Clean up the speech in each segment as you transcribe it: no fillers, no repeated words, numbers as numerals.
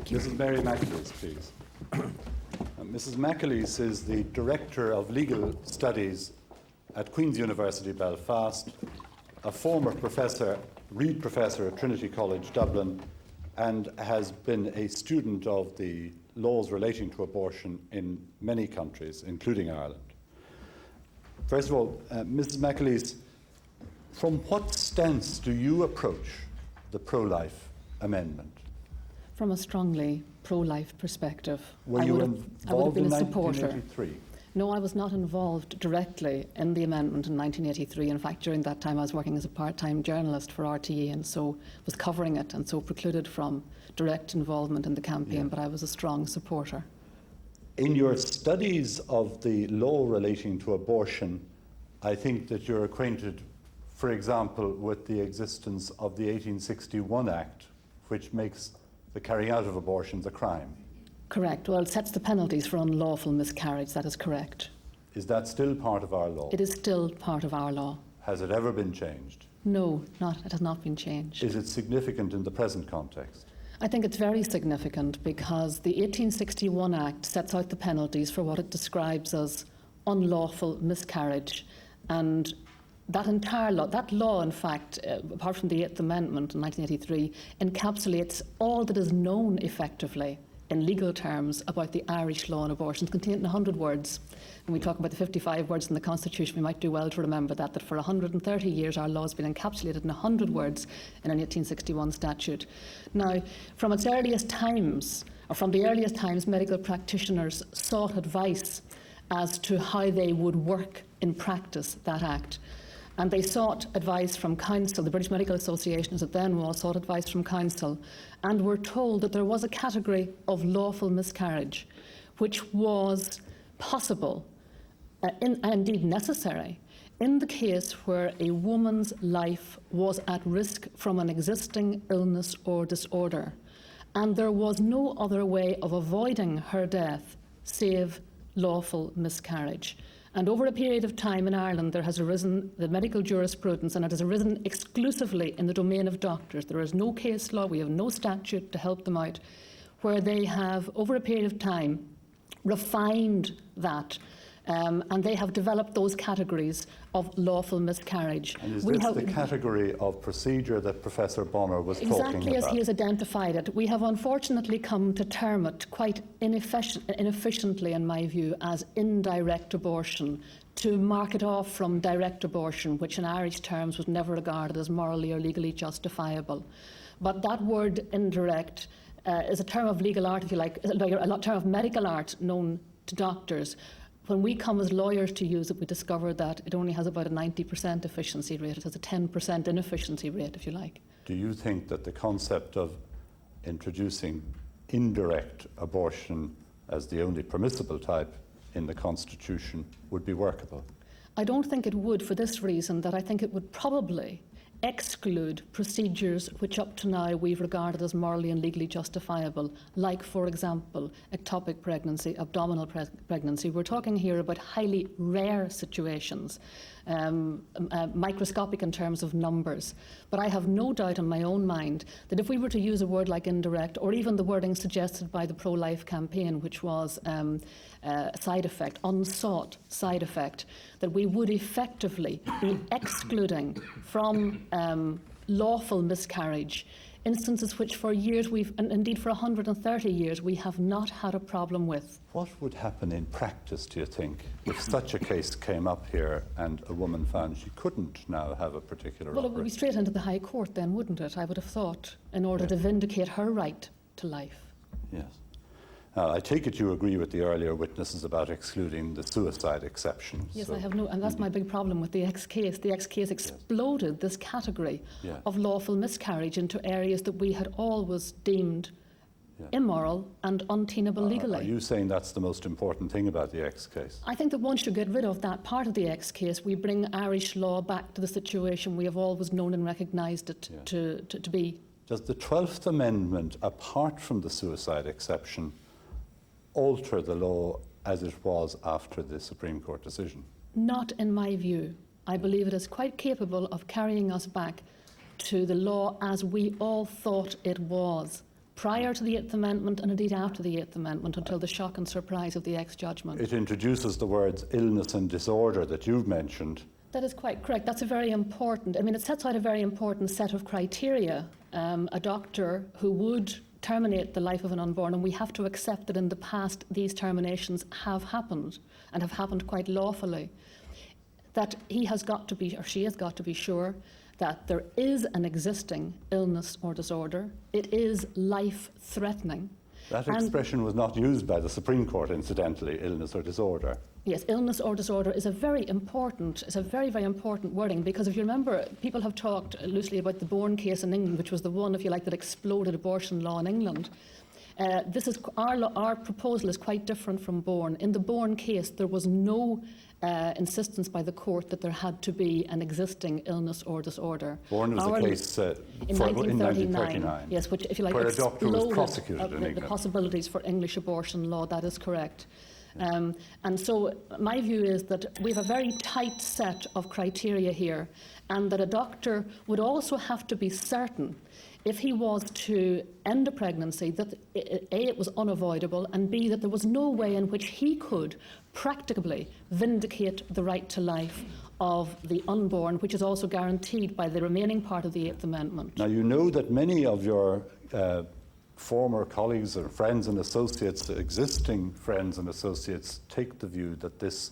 Thank you. Mrs Mary McAleese, please. Mrs McAleese is the Director of Legal Studies at Queen's University Belfast, a former professor, Reid Professor at Trinity College Dublin, and has been a student of the laws relating to abortion in many countries, including Ireland. First of all, Mrs McAleese, from what stance do you approach the pro-life amendment? From a strongly pro-life perspective. Were you involved in 1983? No, I was not involved directly in the amendment in 1983. In fact, during that time I was working as a part-time journalist for RTE, and so was covering it, and so precluded from direct involvement in the campaign, but I was a strong supporter. In your studies of the law relating to abortion, I think that you're acquainted, for example, with the existence of the 1861 Act, which makes the carrying out of abortions a crime. Correct. Well, it sets the penalties for unlawful miscarriage. That is correct. Is that still part of our law? It is still part of our law. Has it ever been changed? No, it has not been changed. Is it significant in the present context? I think it's very significant because the 1861 Act sets out the penalties for what it describes as unlawful miscarriage, and that entire law, in fact, apart from the 8th Amendment in 1983, encapsulates all that is known effectively in legal terms about the Irish law on abortion. It's contained in 100 words. When we talk about the 55 words in the Constitution, we might do well to remember that for 130 years our law has been encapsulated in 100 words in an 1861 statute. Now, from the earliest times, medical practitioners sought advice as to how they would work in practice that Act. And they sought advice from counsel. The British Medical Association, as it then was, sought advice from counsel, and were told that there was a category of lawful miscarriage which was possible and indeed necessary in the case where a woman's life was at risk from an existing illness or disorder, and there was no other way of avoiding her death save lawful miscarriage. And over a period of time in Ireland, there has arisen the medical jurisprudence, and it has arisen exclusively in the domain of doctors. There is no case law, we have no statute to help them out, where they have, over a period of time, refined that, and they have developed those categories of lawful miscarriage. And is this the category of procedure that Professor Bonner was talking about? Exactly as he has identified it. We have unfortunately come to term it quite inefficiently, in my view, as indirect abortion, to mark it off from direct abortion, which in Irish terms was never regarded as morally or legally justifiable. But that word indirect is a term of legal art, if you like, a term of medical art known to doctors. When we come as lawyers to use it, we discover that it only has about a 90% efficiency rate. It has a 10% inefficiency rate, if you like. Do you think that the concept of introducing indirect abortion as the only permissible type in the Constitution would be workable? I don't think it would, for this reason, that I think it would probably exclude procedures which up to now we've regarded as morally and legally justifiable, like, for example, ectopic pregnancy, abdominal pregnancy. We're talking here about highly rare situations, microscopic in terms of numbers. But I have no doubt in my own mind that if we were to use a word like indirect, or even the wording suggested by the pro-life campaign, which was side effect, unsought side effect, that we would effectively be excluding from lawful miscarriage instances which for years and indeed for 130 years, we have not had a problem with. What would happen in practice, do you think, if such a case came up here and a woman found she couldn't now have a particular Well, it would be straight into the High Court then, wouldn't it? I would have thought, in order to vindicate her right to life. Yes. I take it you agree with the earlier witnesses about excluding the suicide exception. Yes, I have no, and that's my big problem with the X case. The X case exploded this category of lawful miscarriage into areas that we had always deemed immoral and untenable legally. Are you saying that's the most important thing about the X case? I think that once you get rid of that part of the X case, we bring Irish law back to the situation we have always known and recognised it to be. Does the 12th Amendment, apart from the suicide exception, alter the law as it was after the Supreme Court decision? Not in my view. I believe it is quite capable of carrying us back to the law as we all thought it was prior to the 8th Amendment and indeed after the 8th Amendment until the shock and surprise of the X judgment. It introduces the words illness and disorder that you've mentioned. That is quite correct. That's a very important, I mean, it sets out a very important set of criteria. A doctor who would terminate the life of an unborn, and we have to accept that in the past these terminations have happened and have happened quite lawfully, that he has got to be, or she has got to be sure that there is an existing illness or disorder. It is life-threatening. That expression was not used by the Supreme Court, incidentally, illness or disorder. Yes, illness or disorder is a very, very important wording, because if you remember, people have talked loosely about the Bourne case in England, which was the one, if you like, that exploded abortion law in England. Our proposal is quite different from Bourne. In the Bourne case, there was no insistence by the court that there had to be an existing illness or disorder. Bourne was a case in 1939. Yes, which, if you like, where a doctor was prosecuted in the possibilities for English abortion law. That is correct. And so my view is that we have a very tight set of criteria here, and that a doctor would also have to be certain, if he was to end a pregnancy, that A, it was unavoidable, and B, that there was no way in which he could practically vindicate the right to life of the unborn, which is also guaranteed by the remaining part of the 8th Amendment. Now, you know that many of your former colleagues or friends and associates, existing friends and associates, take the view that this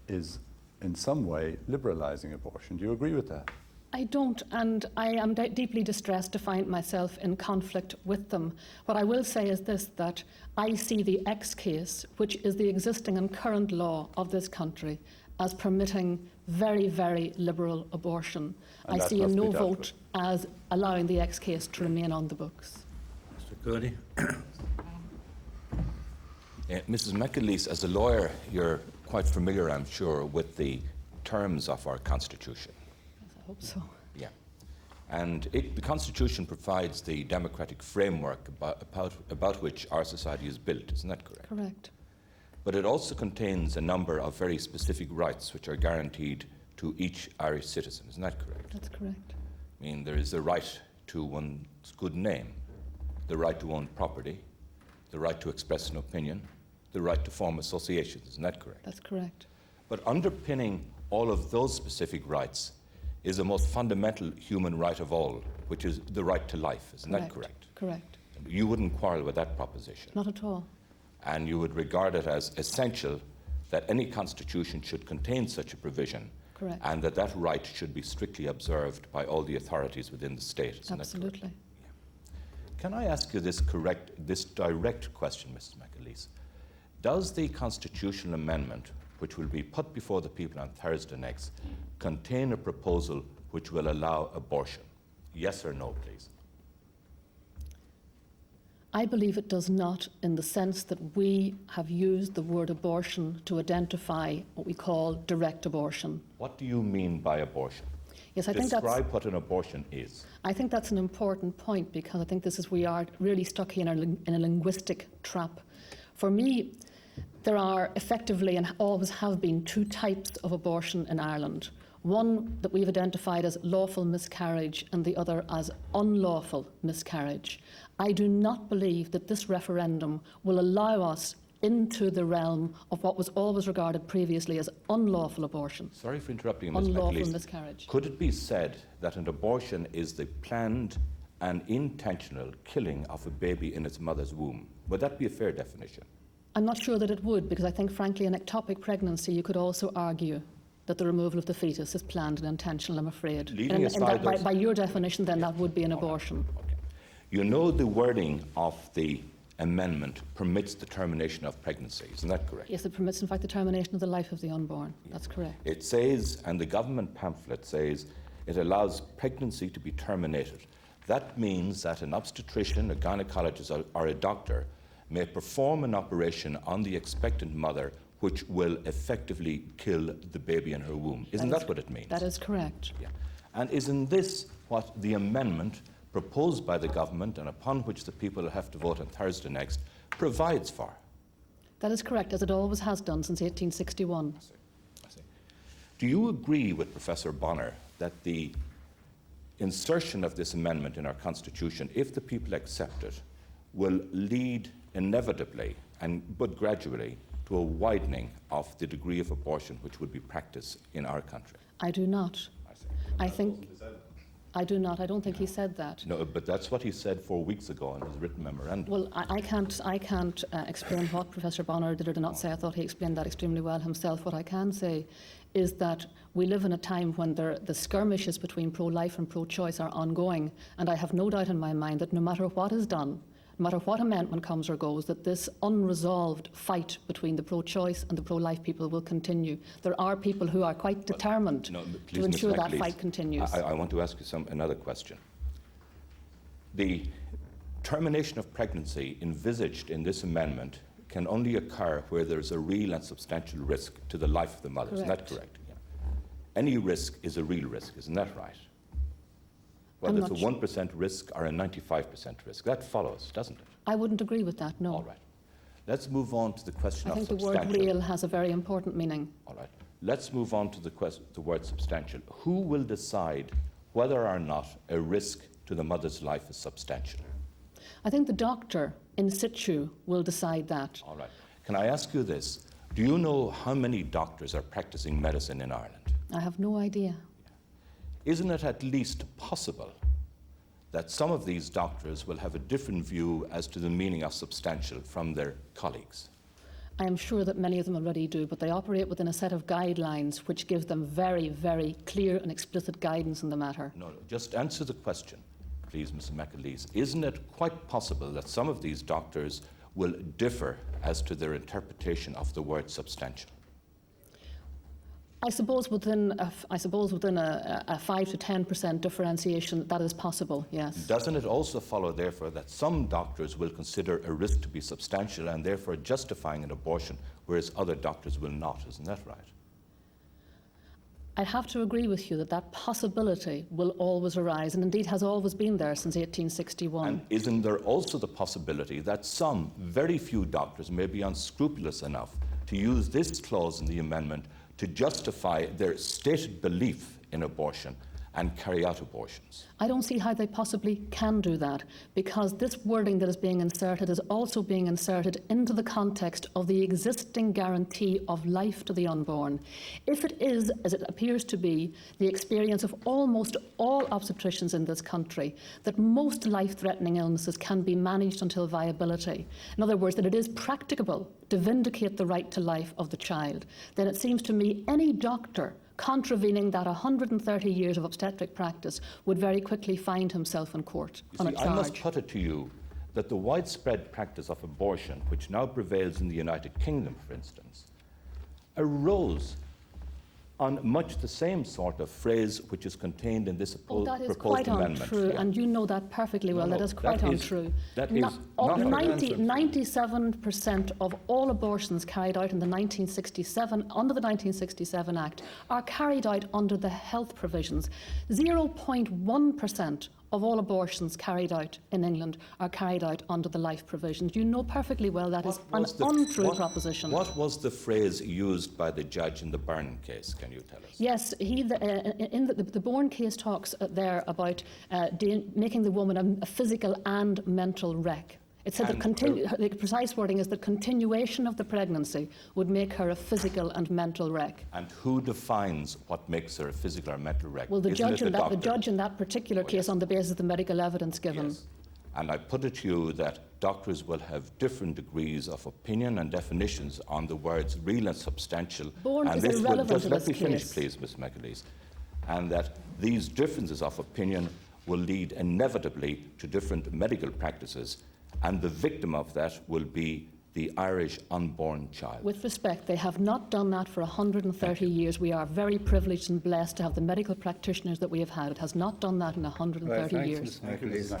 is in some way liberalising abortion. Do you agree with that? I don't, and I am deeply distressed to find myself in conflict with them. What I will say is this, that I see the X case, which is the existing and current law of this country, as permitting very, very liberal abortion. And I see a no vote as allowing the X case to remain on the books. Mr. Cooney. Mrs McAleese, as a lawyer, you're quite familiar, I'm sure, with the terms of our Constitution. Yes, I hope so. Yeah. And the Constitution provides the democratic framework about which our society is built, isn't that correct? Correct. But it also contains a number of very specific rights which are guaranteed to each Irish citizen, isn't that correct? That's correct. I mean, there is the right to one's good name, the right to own property, the right to express an opinion, the right to form associations, isn't that correct? That's correct. But underpinning all of those specific rights is the most fundamental human right of all, which is the right to life, isn't that correct? Correct. You wouldn't quarrel with that proposition. Not at all. And you would regard it as essential that any constitution should contain such a provision. Correct. And that that right should be strictly observed by all the authorities within the state. Isn't Absolutely. that correct? Yeah. Can I ask you this direct question, Mrs McAleese? Does the constitutional amendment, which will be put before the people on Thursday next, contain a proposal which will allow abortion? Yes or no, please? I believe it does not, in the sense that we have used the word abortion to identify what we call direct abortion. What do you mean by abortion? Yes, I think Describe what an abortion is. I think that's an important point, because I think we are really stuck here in a linguistic trap. For me, there are effectively and always have been two types of abortion in Ireland. One that we've identified as lawful miscarriage and the other as unlawful miscarriage. I do not believe that this referendum will allow us into the realm of what was always regarded previously as unlawful abortion. Sorry for interrupting, Ms. Unlawful McAleese. miscarriage. Could it be said that an abortion is the planned and intentional killing of a baby in its mother's womb? Would that be a fair definition? I'm not sure that it would, because I think, frankly, an ectopic pregnancy, you could also argue that the removal of the fetus is planned and intentional, I'm afraid. Leaving aside by your definition, then, that would be an abortion. Okay. You know the wording of the amendment permits the termination of pregnancy, isn't that correct? Yes, it permits, in fact, the termination of the life of the unborn. That's correct. It says, and the government pamphlet says, it allows pregnancy to be terminated. That means that an obstetrician, a gynecologist, or a doctor may perform an operation on the expectant mother which will effectively kill the baby in her womb. Isn't that what it means? That is correct. Yeah. And isn't this what the amendment proposed by the government and upon which the people will have to vote on Thursday next provides for? That is correct, as it always has done since 1861. I see. Do you agree with Professor Bonner that the insertion of this amendment in our Constitution, if the people accept it, will lead inevitably, but gradually, to a widening of the degree of abortion which would be practiced in our country? I do not. I think I do not. I don't think he said that. No, but that's what he said 4 weeks ago in his written memorandum. Well, I can't explain what Professor Bonner did or did not say. I thought he explained that extremely well himself. What I can say is that we live in a time when the skirmishes between pro-life and pro-choice are ongoing, and I have no doubt in my mind that no matter what is done, no matter what amendment comes or goes, that this unresolved fight between the pro-choice and the pro-life people will continue. There are people who are quite determined to ensure that fight continues. I want to ask you another question. The termination of pregnancy envisaged in this amendment can only occur where there is a real and substantial risk to the life of the mother. Isn't that correct? Yeah. Any risk is a real risk, isn't that right? Whether it's a 1% risk or a 95% risk. That follows, doesn't it? I wouldn't agree with that, no. All right. Let's move on to the question of substantial. I think the word real has a very important meaning. All right. Let's move on to the word substantial. Who will decide whether or not a risk to the mother's life is substantial? I think the doctor in situ will decide that. All right. Can I ask you this? Do you know how many doctors are practicing medicine in Ireland? I have no idea. Isn't it at least possible that some of these doctors will have a different view as to the meaning of substantial from their colleagues? I am sure that many of them already do, but they operate within a set of guidelines which give them very, very clear and explicit guidance in the matter. No, just answer the question, please, Mrs McAleese. Isn't it quite possible that some of these doctors will differ as to their interpretation of the word substantial? I suppose within a 5 to 10% differentiation, that is possible, yes. Doesn't it also follow, therefore, that some doctors will consider a risk to be substantial and therefore justifying an abortion, whereas other doctors will not? Isn't that right? I have to agree with you that that possibility will always arise, and indeed has always been there since 1861. And isn't there also the possibility that some very few doctors may be unscrupulous enough to use this clause in the amendment to justify their stated belief in abortion and carry out abortions? I don't see how they possibly can do that, because this wording that is being inserted is also being inserted into the context of the existing guarantee of life to the unborn. If it is, as it appears to be, the experience of almost all obstetricians in this country, that most life-threatening illnesses can be managed until viability, in other words, that it is practicable to vindicate the right to life of the child, then it seems to me any doctor contravening that 130 years of obstetric practice would very quickly find himself in court on a charge. I must put it to you that the widespread practice of abortion, which now prevails in the United Kingdom, for instance, arose on much the same sort of phrase which is contained in this proposed amendment. That is quite untrue, and you know that perfectly well. That is quite untrue. 97% of all abortions carried out in the 1967, under the 1967 Act, are carried out under the health provisions. 0.1% of all abortions carried out in England are carried out under the life provisions. You know perfectly well that is an untrue proposition. What was the phrase used by the judge in the Byrne case? Can you tell us? Yes, the Bourne case talks there about making the woman a physical and mental wreck. It said that the precise wording is that continuation of the pregnancy would make her a physical and mental wreck. And who defines what makes her a physical or mental wreck? Well, the judge in that particular case on the basis of the medical evidence given. Yes. And I put it to you that doctors will have different degrees of opinion and definitions on the words real and substantial. Bourne is irrelevant to this case. Let me finish, please, Ms McAleese. And that these differences of opinion will lead inevitably to different medical practices, and the victim of that will be the Irish unborn child. With respect, they have not done that for 130 years. We are very privileged and blessed to have the medical practitioners that we have had. It has not done that in 130 years. Thanks, Ms. McAleese.